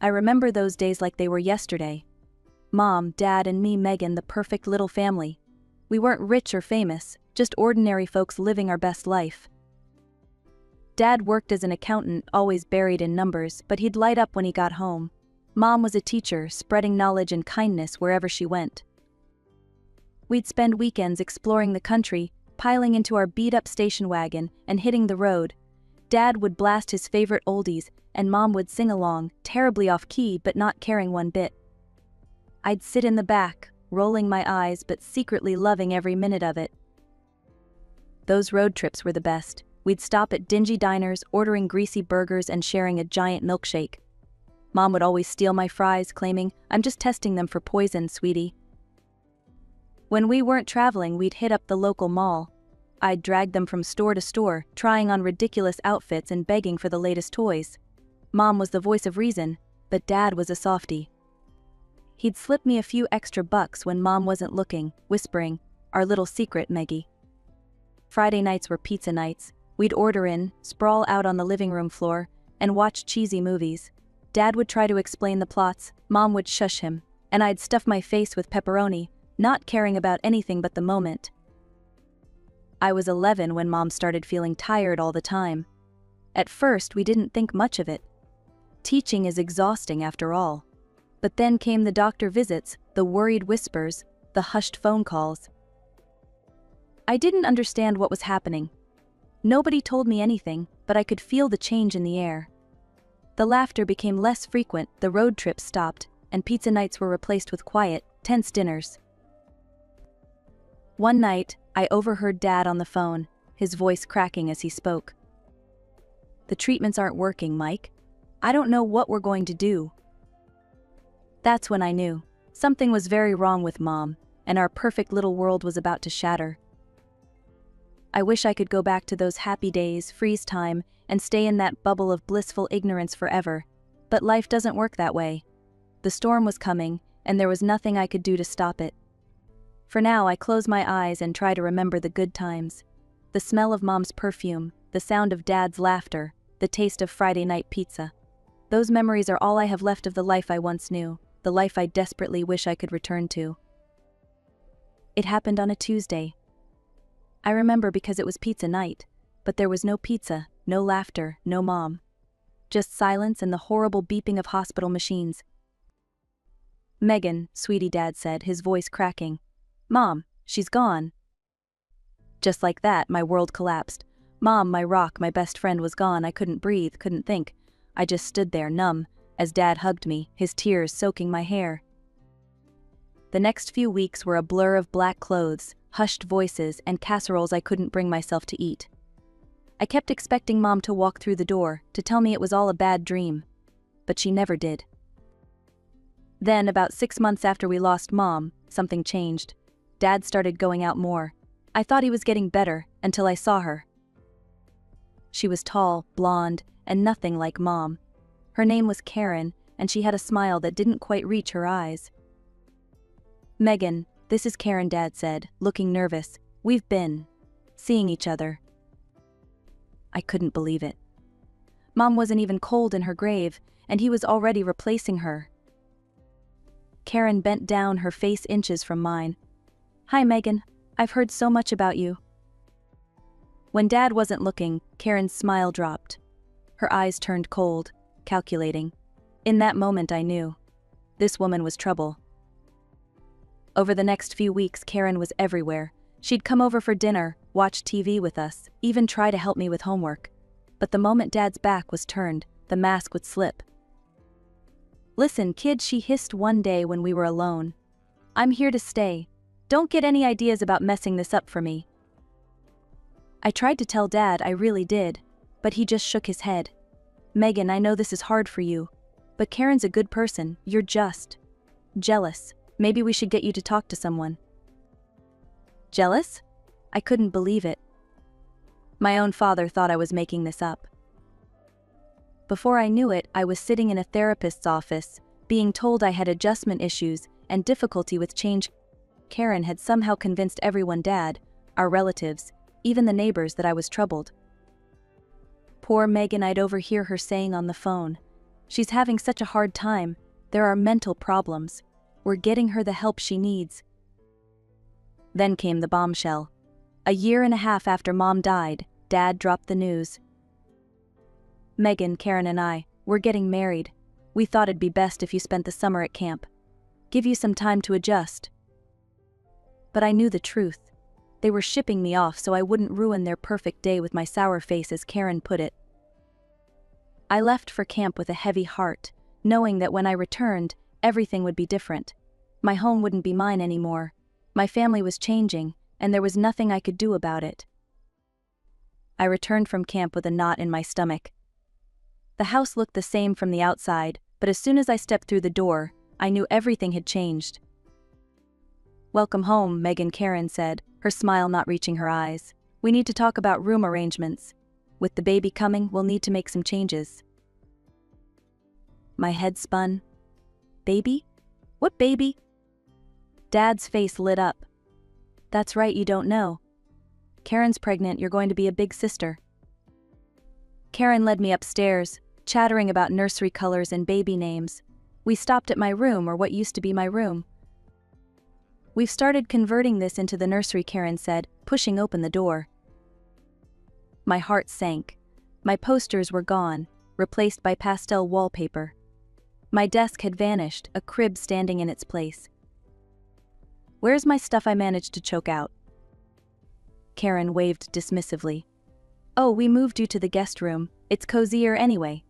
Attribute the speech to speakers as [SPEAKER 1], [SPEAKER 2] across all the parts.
[SPEAKER 1] I remember those days like they were yesterday. Mom, Dad, and me, Megan, the perfect little family. We weren't rich or famous, just ordinary folks living our best life. Dad worked as an accountant, always buried in numbers, but he'd light up when he got home. Mom was a teacher, spreading knowledge and kindness wherever she went. We'd spend weekends exploring the country, piling into our beat-up station wagon and hitting the road. Dad would blast his favorite oldies, and Mom would sing along, terribly off-key but not caring one bit. I'd sit in the back, rolling my eyes but secretly loving every minute of it. Those road trips were the best. We'd stop at dingy diners, ordering greasy burgers and sharing a giant milkshake. Mom would always steal my fries, claiming, "I'm just testing them for poison, sweetie." When we weren't traveling, we'd hit up the local mall. I'd drag them from store to store, trying on ridiculous outfits and begging for the latest toys. Mom was the voice of reason, but Dad was a softie. He'd slip me a few extra bucks when Mom wasn't looking, whispering, "Our little secret, Meggie." Friday nights were pizza nights. We'd order in, sprawl out on the living room floor, and watch cheesy movies. Dad would try to explain the plots, Mom would shush him, and I'd stuff my face with pepperoni, not caring about anything but the moment. I was 11 when Mom started feeling tired all the time. At first, we didn't think much of it. Teaching is exhausting after all. But then came the doctor visits, the worried whispers, the hushed phone calls. I didn't understand what was happening. Nobody told me anything, but I could feel the change in the air. The laughter became less frequent, the road trips stopped, and pizza nights were replaced with quiet, tense dinners. One night, I overheard Dad on the phone, his voice cracking as he spoke. "The treatments aren't working, Mike. I don't know what we're going to do." That's when I knew. Something was very wrong with Mom, and our perfect little world was about to shatter. I wish I could go back to those happy days, freeze time, and stay in that bubble of blissful ignorance forever, but life doesn't work that way. The storm was coming, and there was nothing I could do to stop it. For now, I close my eyes and try to remember the good times. The smell of Mom's perfume, the sound of Dad's laughter, the taste of Friday night pizza. Those memories are all I have left of the life I once knew, the life I desperately wish I could return to. It happened on a Tuesday. I remember because it was pizza night, but there was no pizza, no laughter, no Mom. Just silence and the horrible beeping of hospital machines. "Megan," sweetie, Dad said, his voice cracking. "Mom, she's gone." Just like that, my world collapsed. Mom, my rock, my best friend, was gone. I couldn't breathe, couldn't think. I just stood there, numb, as Dad hugged me, his tears soaking my hair. The next few weeks were a blur of black clothes, hushed voices, and casseroles I couldn't bring myself to eat. I kept expecting Mom to walk through the door, to tell me it was all a bad dream. But she never did. Then, about 6 months after we lost Mom, something changed. Dad started going out more. I thought he was getting better, until I saw her. She was tall, blonde, and nothing like Mom. Her name was Karen, and she had a smile that didn't quite reach her eyes. "Megan, this is Karen," Dad said, looking nervous. "We've been seeing each other." I couldn't believe it. Mom wasn't even cold in her grave, and he was already replacing her. Karen bent down, her face inches from mine. "Hi, Megan. I've heard so much about you." When Dad wasn't looking, Karen's smile dropped. Her eyes turned cold, calculating. In that moment I knew. This woman was trouble. Over the next few weeks, Karen was everywhere. She'd come over for dinner, watch TV with us, even try to help me with homework. But the moment Dad's back was turned, the mask would slip. "Listen, kid," she hissed one day when we were alone. "I'm here to stay. Don't get any ideas about messing this up for me." I tried to tell Dad, I really did, but he just shook his head. "Megan, I know this is hard for you, but Karen's a good person. You're just jealous. Maybe we should get you to talk to someone." Jealous? I couldn't believe it. My own father thought I was making this up. Before I knew it, I was sitting in a therapist's office, being told I had adjustment issues and difficulty with change. Karen had somehow convinced everyone, Dad, our relatives, even the neighbors, that I was troubled. Poor Megan, I'd overhear her saying on the phone. She's having such a hard time. There are mental problems. We're getting her the help she needs." Then came the bombshell. A year and a half after Mom died, Dad dropped the news. "Megan, Karen and I, we're getting married. We thought it'd be best if you spent the summer at camp. Give you some time to adjust." But I knew the truth. They were shipping me off so I wouldn't ruin their perfect day with my sour face, as Karen put it. I left for camp with a heavy heart, knowing that when I returned, everything would be different. My home wouldn't be mine anymore. My family was changing, and there was nothing I could do about it. I returned from camp with a knot in my stomach. The house looked the same from the outside, but as soon as I stepped through the door, I knew everything had changed. "Welcome home," Megan, Karen said, her smile not reaching her eyes. "We need to talk about room arrangements. With the baby coming, we'll need to make some changes." My head spun. "Baby? What baby?" Dad's face lit up. "That's right, you don't know. Karen's pregnant, you're going to be a big sister." Karen led me upstairs, chattering about nursery colors and baby names. We stopped at my room, or what used to be my room. "We've started converting this into the nursery," Karen said, pushing open the door. My heart sank. My posters were gone, replaced by pastel wallpaper. My desk had vanished, a crib standing in its place. "Where's my stuff?" I managed to choke out. Karen waved dismissively. "Oh, we moved you to the guest room. It's cozier anyway."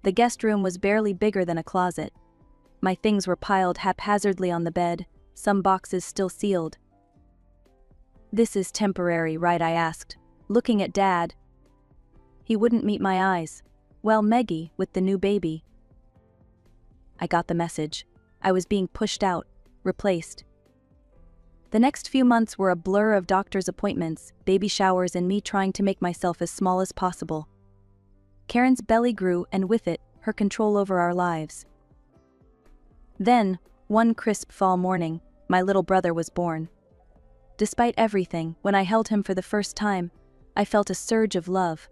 [SPEAKER 1] The guest room was barely bigger than a closet. My things were piled haphazardly on the bed, some boxes still sealed. "This is temporary, right?" I asked, looking at Dad. He wouldn't meet my eyes. "Well, Meggie, with the new baby." I got the message. I was being pushed out, replaced. The next few months were a blur of doctor's appointments, baby showers, and me trying to make myself as small as possible. Karen's belly grew, and with it, her control over our lives. Then, one crisp fall morning, my little brother was born. Despite everything, when I held him for the first time, I felt a surge of love.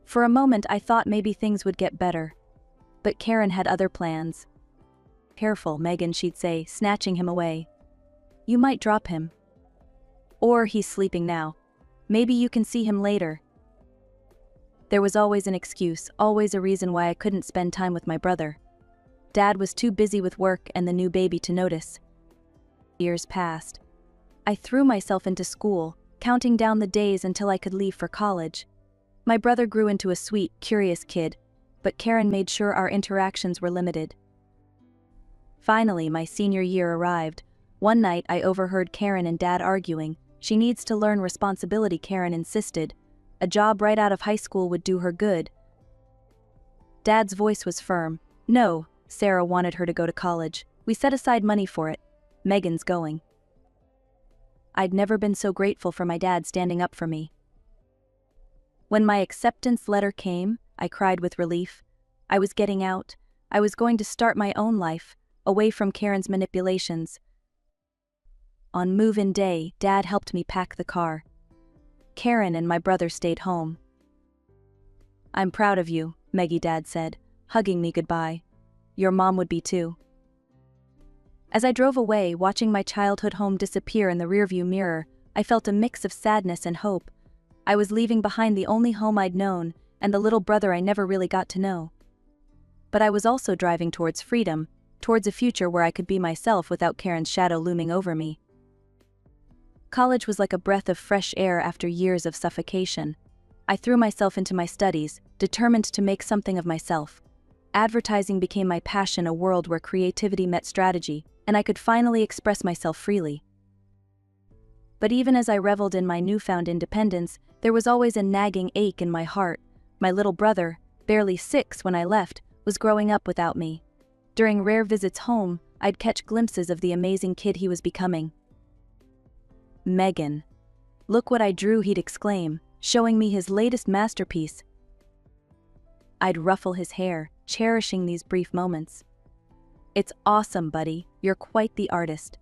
[SPEAKER 1] For a moment I thought maybe things would get better. But Karen had other plans. "Careful, Megan," she'd say, snatching him away. "You might drop him. Or he's sleeping now. Maybe you can see him later." There was always an excuse, always a reason why I couldn't spend time with my brother. Dad was too busy with work and the new baby to notice. Years passed. I threw myself into school, counting down the days until I could leave for college. My brother grew into a sweet, curious kid, but Karen made sure our interactions were limited. Finally, my senior year arrived. One night I overheard Karen and Dad arguing. "She needs to learn responsibility," Karen insisted. "A job right out of high school would do her good." Dad's voice was firm. "No, Sarah wanted her to go to college. We set aside money for it. Megan's going." I'd never been so grateful for my dad standing up for me. When my acceptance letter came, I cried with relief. I was getting out. I was going to start my own life, away from Karen's manipulations. On move-in day, Dad helped me pack the car. Karen and my brother stayed home. "I'm proud of you," Meggie, Dad said, hugging me goodbye. "Your mom would be too." As I drove away, watching my childhood home disappear in the rearview mirror, I felt a mix of sadness and hope. I was leaving behind the only home I'd known, and the little brother I never really got to know. But I was also driving towards freedom, towards a future where I could be myself without Karen's shadow looming over me. College was like a breath of fresh air after years of suffocation. I threw myself into my studies, determined to make something of myself. Advertising became my passion, a world where creativity met strategy, and I could finally express myself freely. But even as I reveled in my newfound independence, there was always a nagging ache in my heart. My little brother, barely 6 when I left, was growing up without me. During rare visits home, I'd catch glimpses of the amazing kid he was becoming. "Megan, look what I drew," he'd exclaim, showing me his latest masterpiece. I'd ruffle his hair, cherishing these brief moments. "It's awesome, buddy, you're quite the artist."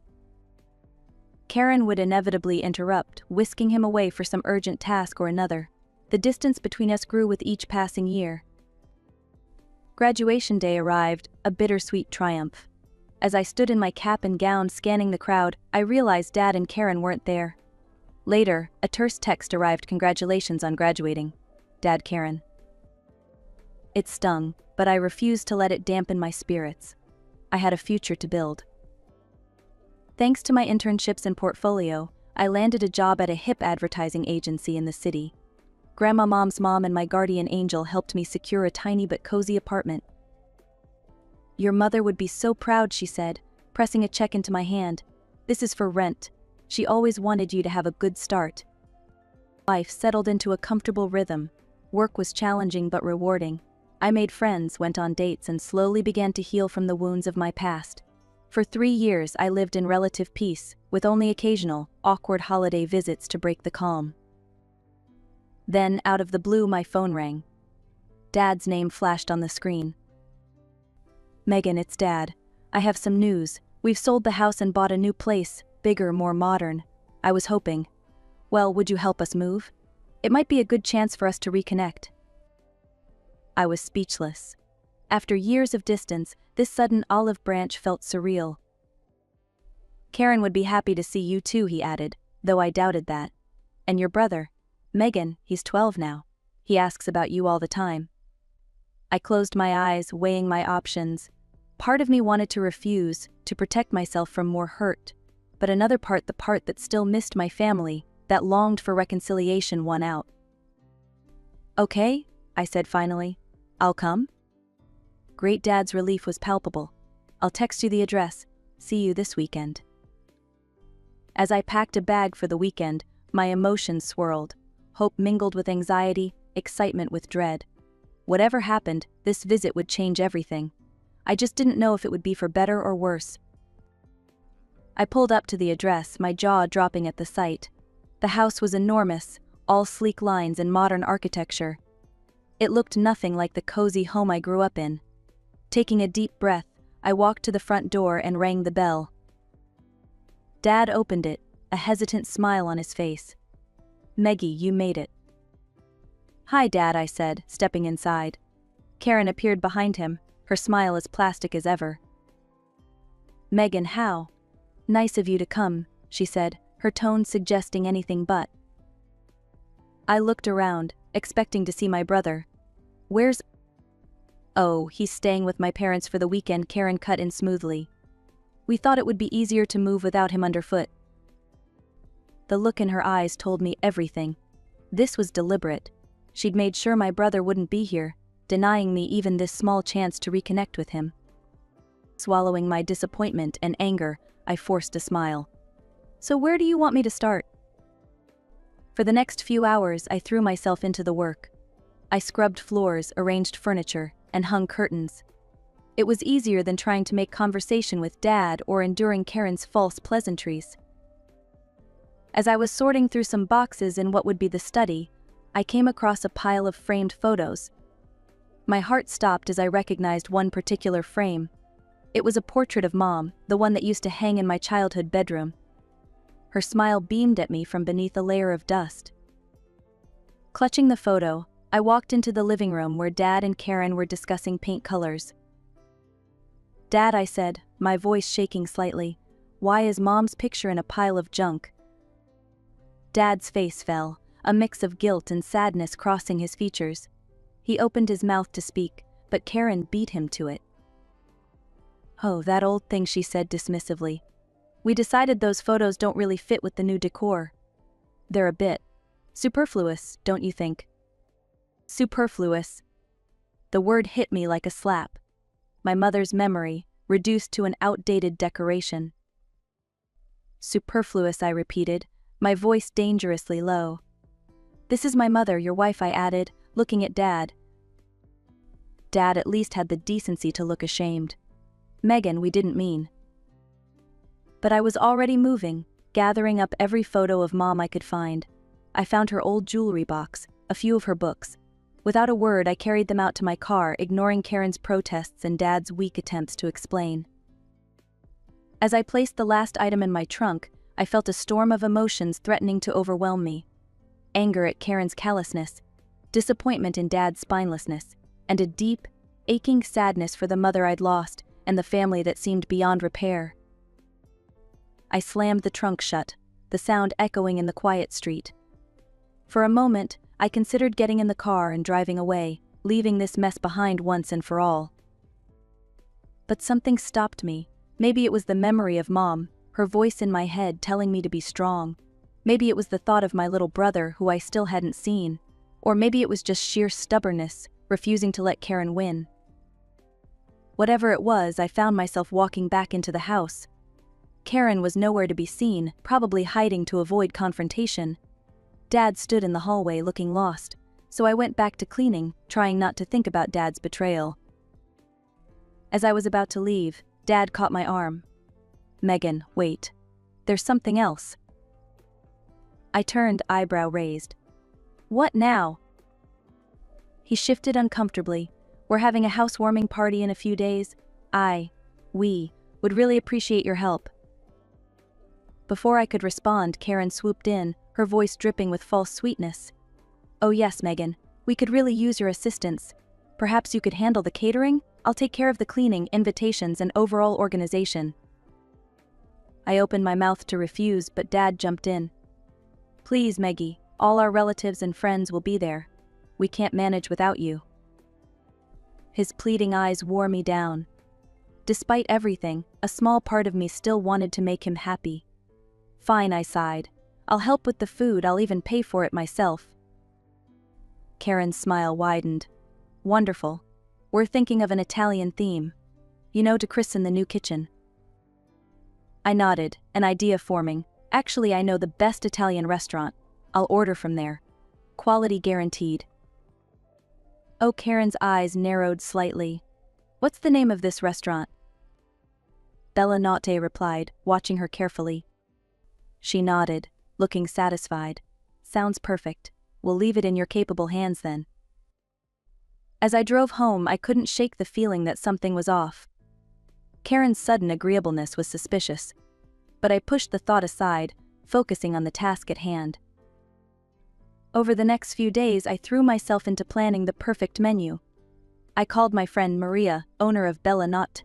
[SPEAKER 1] Karen would inevitably interrupt, whisking him away for some urgent task or another. The distance between us grew with each passing year. Graduation day arrived, a bittersweet triumph. As I stood in my cap and gown scanning the crowd, I realized Dad and Karen weren't there. Later, a terse text arrived: "Congratulations on graduating. Dad, Karen." It stung, but I refused to let it dampen my spirits. I had a future to build. Thanks to my internships and portfolio, I landed a job at a hip advertising agency in the city. Grandma Mom's mom and my guardian angel helped me secure a tiny but cozy apartment. "Your mother would be so proud," she said, pressing a check into my hand. "This is for rent. She always wanted you to have a good start." Life settled into a comfortable rhythm. Work was challenging but rewarding. I made friends, went on dates, and slowly began to heal from the wounds of my past. For 3 years I lived in relative peace, with only occasional, awkward holiday visits to break the calm. Then, out of the blue, my phone rang. Dad's name flashed on the screen. "Megan, it's Dad. I have some news. We've sold the house and bought a new place, bigger, more modern. I was hoping. Well, would you help us move? It might be a good chance for us to reconnect." I was speechless. After years of distance, this sudden olive branch felt surreal. "Karen would be happy to see you too," he added, though I doubted that. "And your brother? Megan, he's 12 now. He asks about you all the time." I closed my eyes, weighing my options. Part of me wanted to refuse, to protect myself from more hurt. But another part, the part that still missed my family, that longed for reconciliation, won out. "Okay," I said finally. "I'll come." Great Dad's relief was palpable. "I'll text you the address. See you this weekend." As I packed a bag for the weekend, my emotions swirled. Hope mingled with anxiety, excitement with dread. Whatever happened, this visit would change everything. I just didn't know if it would be for better or worse. I pulled up to the address, my jaw dropping at the sight. The house was enormous, all sleek lines and modern architecture. It looked nothing like the cozy home I grew up in. Taking a deep breath, I walked to the front door and rang the bell. Dad opened it, a hesitant smile on his face. "Meggie, you made it." "Hi, Dad," I said, stepping inside. Karen appeared behind him, her smile as plastic as ever. "Megan, how? Nice of you to come," she said, her tone suggesting anything but. I looked around, expecting to see my brother. "Where's—" "Oh, he's staying with my parents for the weekend," Karen cut in smoothly. "We thought it would be easier to move without him underfoot." The look in her eyes told me everything. This was deliberate. She'd made sure my brother wouldn't be here, denying me even this small chance to reconnect with him. Swallowing my disappointment and anger, I forced a smile. "So where do you want me to start?" For the next few hours, I threw myself into the work. I scrubbed floors, arranged furniture, and hung curtains. It was easier than trying to make conversation with Dad or enduring Karen's false pleasantries. As I was sorting through some boxes in what would be the study, I came across a pile of framed photos. My heart stopped as I recognized one particular frame. It was a portrait of Mom, the one that used to hang in my childhood bedroom. Her smile beamed at me from beneath a layer of dust. Clutching the photo, I walked into the living room where Dad and Karen were discussing paint colors. "Dad," I said, my voice shaking slightly, "why is Mom's picture in a pile of junk?" Dad's face fell, a mix of guilt and sadness crossing his features. He opened his mouth to speak, but Karen beat him to it. "Oh, that old thing," she said dismissively. "We decided those photos don't really fit with the new decor. They're a bit superfluous, don't you think?" Superfluous. The word hit me like a slap. My mother's memory, reduced to an outdated decoration. "Superfluous," I repeated, my voice dangerously low. "This is my mother, your wife," I added, looking at Dad. Dad at least had the decency to look ashamed. "Megan, we didn't mean." But I was already moving, gathering up every photo of Mom I could find. I found her old jewelry box, a few of her books. Without a word, I carried them out to my car, ignoring Karen's protests and Dad's weak attempts to explain. As I placed the last item in my trunk, I felt a storm of emotions threatening to overwhelm me. Anger at Karen's callousness, disappointment in Dad's spinelessness, and a deep, aching sadness for the mother I'd lost and the family that seemed beyond repair. I slammed the trunk shut, the sound echoing in the quiet street. For a moment, I considered getting in the car and driving away, leaving this mess behind once and for all. But something stopped me. Maybe it was the memory of Mom, her voice in my head telling me to be strong. Maybe it was the thought of my little brother who I still hadn't seen. Or maybe it was just sheer stubbornness, refusing to let Karen win. Whatever it was, I found myself walking back into the house. Karen was nowhere to be seen, probably hiding to avoid confrontation. Dad stood in the hallway looking lost, so I went back to cleaning, trying not to think about Dad's betrayal. As I was about to leave, Dad caught my arm. "Megan, wait. There's something else." I turned, eyebrow raised. "What now?" He shifted uncomfortably. "We're having a housewarming party in a few days. We would really appreciate your help." Before I could respond, Karen swooped in, her voice dripping with false sweetness. "Oh yes, Megan, we could really use your assistance. Perhaps you could handle the catering? I'll take care of the cleaning, invitations, and overall organization." I opened my mouth to refuse, but Dad jumped in. "Please, Meggie, all our relatives and friends will be there. We can't manage without you." His pleading eyes wore me down. Despite everything, a small part of me still wanted to make him happy. "Fine," I sighed. "I'll help with the food, I'll even pay for it myself." Karen's smile widened. "Wonderful. We're thinking of an Italian theme. To christen the new kitchen." I nodded, an idea forming. "Actually, I know the best Italian restaurant. I'll order from there. Quality guaranteed." Oh, Karen's eyes narrowed slightly. "What's the name of this restaurant?" Bella Notte replied, watching her carefully. She nodded, looking satisfied. "Sounds perfect. We'll leave it in your capable hands then." As I drove home, I couldn't shake the feeling that something was off. Karen's sudden agreeableness was suspicious. But I pushed the thought aside, focusing on the task at hand. Over the next few days, I threw myself into planning the perfect menu. I called my friend Maria, owner of Bella Notte.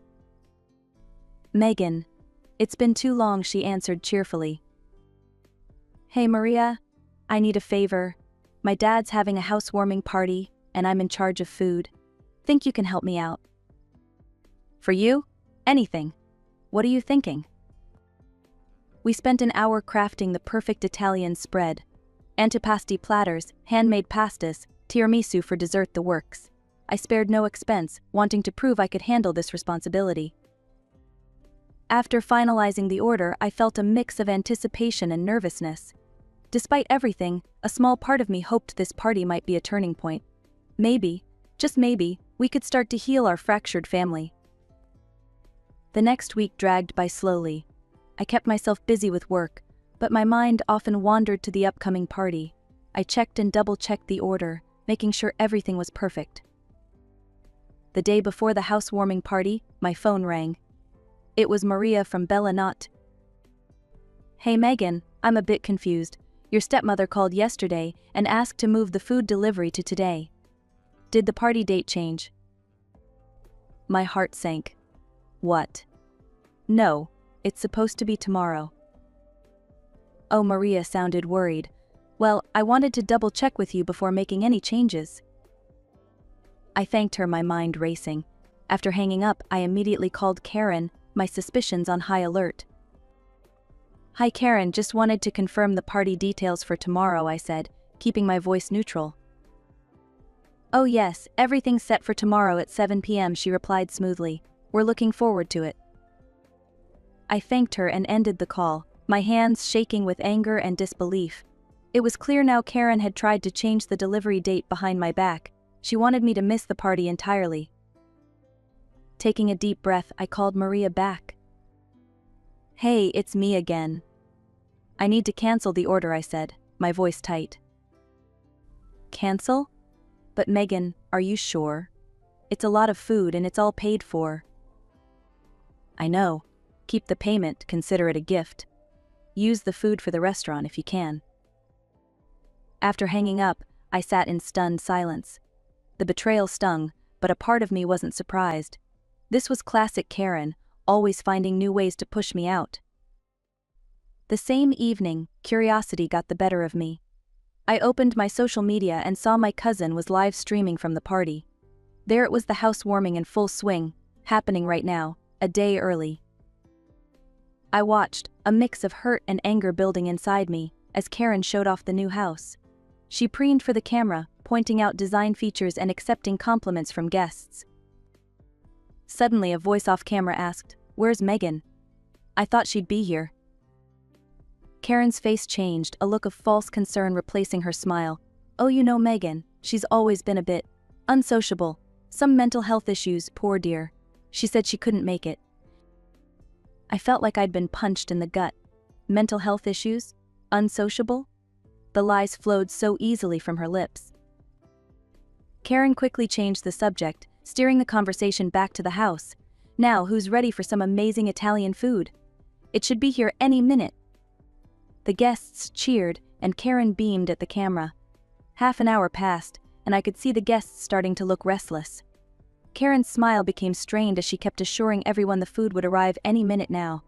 [SPEAKER 1] "Megan, it's been too long," she answered cheerfully. "Hey Maria, I need a favor. My dad's having a housewarming party, and I'm in charge of food. Think you can help me out?" "For you? Anything. What are you thinking?" We spent an hour crafting the perfect Italian spread. Antipasti platters, handmade pastas, tiramisu for dessert, the works. I spared no expense, wanting to prove I could handle this responsibility. After finalizing the order, I felt a mix of anticipation and nervousness. Despite everything, a small part of me hoped this party might be a turning point. Maybe, just maybe, we could start to heal our fractured family. The next week dragged by slowly. I kept myself busy with work, but my mind often wandered to the upcoming party. I checked and double-checked the order, making sure everything was perfect. The day before the housewarming party, my phone rang. It was Maria from Bella Notte. "Hey Megan, I'm a bit confused. Your stepmother called yesterday and asked to move the food delivery to today. Did the party date change?" My heart sank. "What? No, it's supposed to be tomorrow." Oh, Maria sounded worried. "Well, I wanted to double-check with you before making any changes." I thanked her, my mind racing. After hanging up, I immediately called Karen, my suspicions on high alert. "Hi Karen, just wanted to confirm the party details for tomorrow," I said, keeping my voice neutral. "Oh yes, everything's set for tomorrow at 7 p.m, she replied smoothly. "We're looking forward to it." I thanked her and ended the call, my hands shaking with anger and disbelief. It was clear now Karen had tried to change the delivery date behind my back. She wanted me to miss the party entirely. Taking a deep breath, I called Maria back. "Hey, it's me again. I need to cancel the order," I said, my voice tight. "Cancel? But Megan, are you sure? It's a lot of food and it's all paid for." "I know. Keep the payment, consider it a gift. Use the food for the restaurant if you can." After hanging up, I sat in stunned silence. The betrayal stung, but a part of me wasn't surprised. This was classic Karen, always finding new ways to push me out. The same evening, curiosity got the better of me. I opened my social media and saw my cousin was live streaming from the party. There it was, the housewarming in full swing, happening right now, a day early. I watched, a mix of hurt and anger building inside me, as Karen showed off the new house. She preened for the camera, pointing out design features and accepting compliments from guests. Suddenly a voice off camera asked, "Where's Megan? I thought she'd be here." Karen's face changed, a look of false concern replacing her smile. "Oh, you know Megan, she's always been a bit unsociable. Some mental health issues, poor dear. She said she couldn't make it." I felt like I'd been punched in the gut. Mental health issues? Unsociable? The lies flowed so easily from her lips. Karen quickly changed the subject, steering the conversation back to the house. "Now, who's ready for some amazing Italian food? It should be here any minute." The guests cheered, and Karen beamed at the camera. Half an hour passed, and I could see the guests starting to look restless. Karen's smile became strained as she kept assuring everyone the food would arrive any minute now.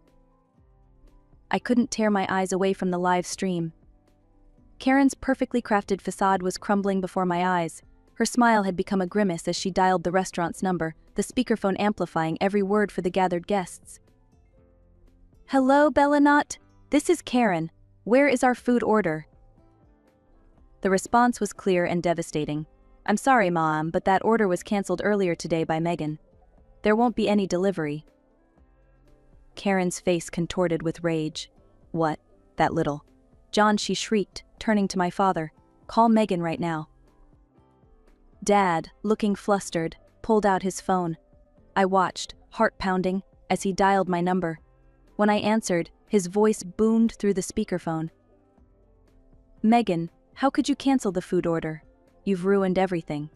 [SPEAKER 1] I couldn't tear my eyes away from the live stream. Karen's perfectly crafted facade was crumbling before my eyes. Her smile had become a grimace as she dialed the restaurant's number, the speakerphone amplifying every word for the gathered guests. "Hello, Bellanot. This is Karen. Where is our food order?" The response was clear and devastating. "I'm sorry, Mom, but that order was cancelled earlier today by Megan. There won't be any delivery." Karen's face contorted with rage. "What? That little John," she shrieked, turning to my father. "Call Megan right now." Dad, looking flustered, pulled out his phone. I watched, heart pounding, as he dialed my number. When I answered, his voice boomed through the speakerphone. "Megan, how could you cancel the food order? You've ruined everything."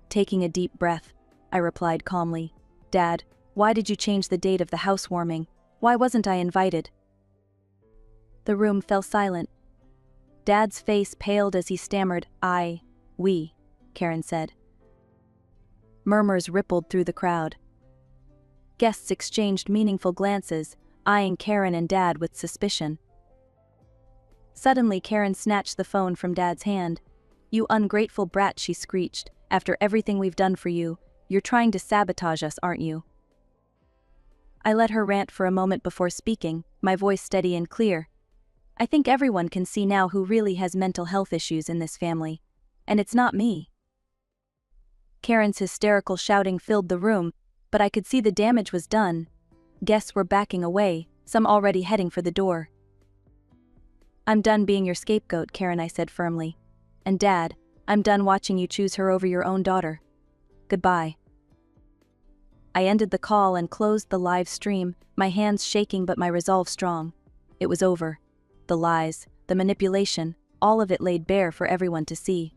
[SPEAKER 1] Taking a deep breath, I replied calmly, "Dad, why did you change the date of the housewarming? Why wasn't I invited?" The room fell silent. Dad's face paled as he stammered, "We," Karen said. Murmurs rippled through the crowd. Guests exchanged meaningful glances, eyeing Karen and Dad with suspicion. Suddenly Karen snatched the phone from Dad's hand. "You ungrateful brat," she screeched. "After everything we've done for you, you're trying to sabotage us, aren't you?" I let her rant for a moment before speaking, my voice steady and clear. "I think everyone can see now who really has mental health issues in this family. And it's not me." Karen's hysterical shouting filled the room, but I could see the damage was done. Guests were backing away, some already heading for the door. "I'm done being your scapegoat, Karen," I said firmly. "And Dad, I'm done watching you choose her over your own daughter. Goodbye." I ended the call and closed the live stream, my hands shaking but my resolve strong. It was over. The lies, the manipulation, all of it laid bare for everyone to see.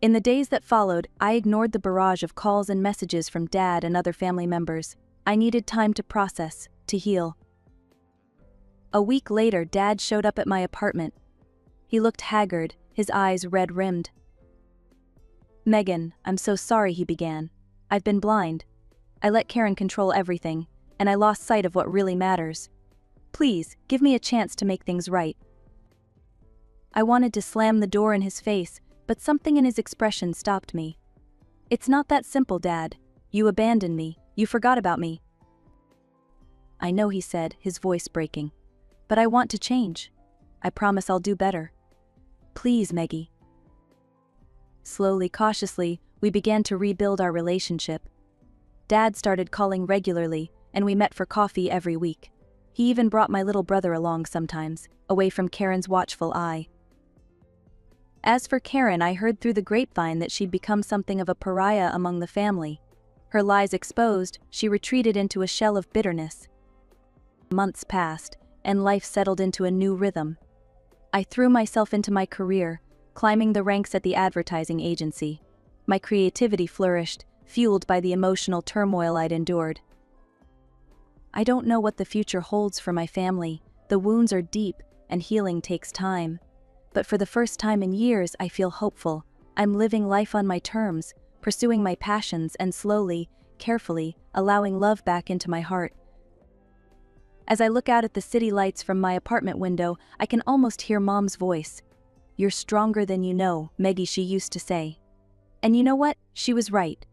[SPEAKER 1] In the days that followed, I ignored the barrage of calls and messages from Dad and other family members. I needed time to process, to heal. A week later, Dad showed up at my apartment. He looked haggard, his eyes red-rimmed. "Megan, I'm so sorry," he began. "I've been blind. I let Karen control everything, and I lost sight of what really matters. Please, give me a chance to make things right." I wanted to slam the door in his face, but something in his expression stopped me. "It's not that simple, Dad. You abandoned me. You forgot about me." "I know," he said, his voice breaking. "But I want to change. I promise I'll do better. Please, Meggie." Slowly, cautiously, we began to rebuild our relationship. Dad started calling regularly, and we met for coffee every week. He even brought my little brother along sometimes, away from Karen's watchful eye. As for Karen, I heard through the grapevine that she'd become something of a pariah among the family. Her lies exposed, she retreated into a shell of bitterness. Months passed, and life settled into a new rhythm. I threw myself into my career, climbing the ranks at the advertising agency. My creativity flourished, fueled by the emotional turmoil I'd endured. I don't know what the future holds for my family. The wounds are deep, and healing takes time. But for the first time in years, I feel hopeful, I'm living life on my terms, pursuing my passions and slowly, carefully, allowing love back into my heart. As I look out at the city lights from my apartment window, I can almost hear Mom's voice. "You're stronger than you know," Maggie she used to say. And you know what? She was right.